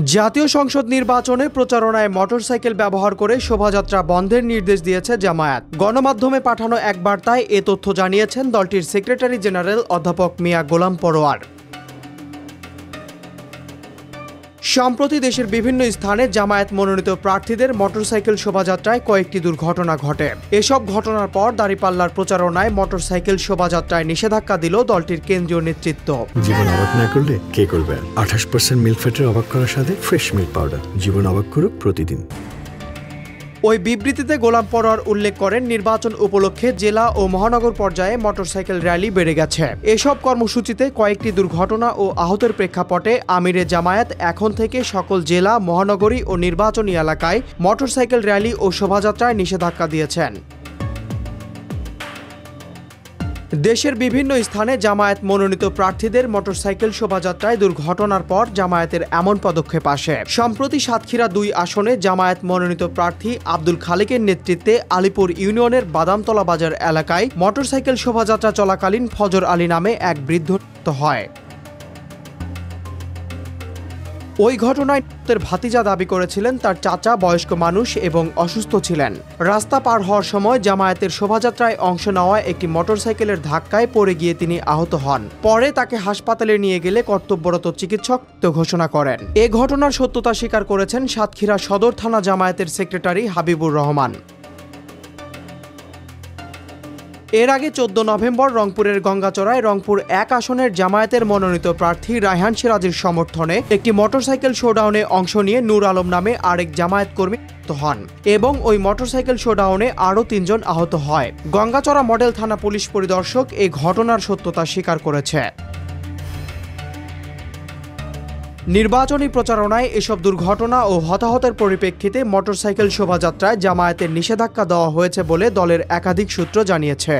জাতীয় সংসদ নির্বাচনে প্রচারণায় মোটরসাইকেল ব্যবহার করে শোভাযাত্রা বন্ধের নির্দেশ দিয়েছে জামায়াত। গণমাধ্যমে পাঠানো এক বার্তায় এ তথ্য জানিয়েছেন দলটির সেক্রেটারি জেনারেল অধ্যাপক মিয়া গোলাম পরোয়ার। সম্প্রতি দেশের বিভিন্ন স্থানে জামায়াত মনোনীত প্রার্থীদের মোটরসাইকেল শোভাযাত্রায় কয়েকটি দুর্ঘটনা ঘটে। এসব ঘটনার পর দাঁড়িপাল্লার প্রচারণায় মোটরসাইকেল শোভাযাত্রায় নিষেধাজ্ঞা দিল দলটির কেন্দ্রীয় নেতৃত্ব। জীবন অবাক না করলে কে করবে? 28% মিল্ক ফ্যাটের অবাক করার সাথে ফ্রেশ মিল্ক পাউডার। জীবন অবাক করুক প্রতিদিন। ওই বিবৃতিতে গোলাম পরোয়ার উল্লেখ করেন, নির্বাচন উপলক্ষে জেলা ও মহানগর পর্যায়ে মোটরসাইকেল র্যালি বেড়ে গেছে। এসব কর্মসূচিতে কয়েকটি দুর্ঘটনা ও আহতের প্রেক্ষাপটে আমিরে জামায়াত এখন থেকে সকল জেলা, মহানগরী ও নির্বাচনী এলাকায় মোটরসাইকেল র্যালি ও শোভাযাত্রায় নিষেধাজ্ঞা দিয়েছেন। দেশের বিভিন্ন স্থানে জামায়াত মনোনীত প্রার্থীদের মোটরসাইকেল শোভাযাত্রায় দুর্ঘটনার পর জামায়াতের এমন পদক্ষেপ আসে। সম্প্রতি সাতক্ষীরা 2 আসনে জামায়াত মনোনীত প্রার্থী আব্দুল খালেকের নেতৃত্বে আলীপুর ইউনিয়নের বাদামতলা বাজার এলাকায় মোটরসাইকেল শোভাযাত্রা চলাকালীন ফজর আলী নামে এক বৃদ্ধ হয়। ওই ঘটনায় ভাতিজা দাবি করেছিলেন তার চাচা বয়স্ক মানুষ এবং অসুস্থ ছিলেন। রাস্তা পার হওয়ার সময় জামায়াতের শোভাযাত্রায় অংশ নেওয়া একটি মোটরসাইকেলের ধাক্কায় পড়ে গিয়ে তিনি আহত হন। পরে তাকে হাসপাতালে নিয়ে গেলে কর্তব্যরত চিকিৎসক ঘোষণা করেন। এ ঘটনার সত্যতা স্বীকার করেছেন সাতক্ষীরা সদর থানা জামায়াতের সেক্রেটারি হাবিবুর রহমান। এর আগে 14 নভেম্বর রংপুরের গঙ্গাচড়ায় রংপুর 1 আসনের জামায়াতের মনোনীত প্রার্থী রায়হান সিরাজের সমর্থনে একটি মোটরসাইকেল শোডাউনে অংশ নিয়ে নূর আলম নামে আরেক জামায়াত কর্মী হন এবং ওই মোটরসাইকেল শোডাউনে আরও 3 জন আহত হয়। গঙ্গাচড়া মডেল থানা পুলিশ পরিদর্শক এই ঘটনার সত্যতা স্বীকার করেছে। নির্বাচনী প্রচারণায় এসব দুর্ঘটনা ও হতাহতের পরিপ্রেক্ষিতে মোটরসাইকেল শোভাযাত্রায় জামায়াতের নিষেধাজ্ঞা দেওয়া হয়েছে বলে দলের একাধিক সূত্র জানিয়েছে।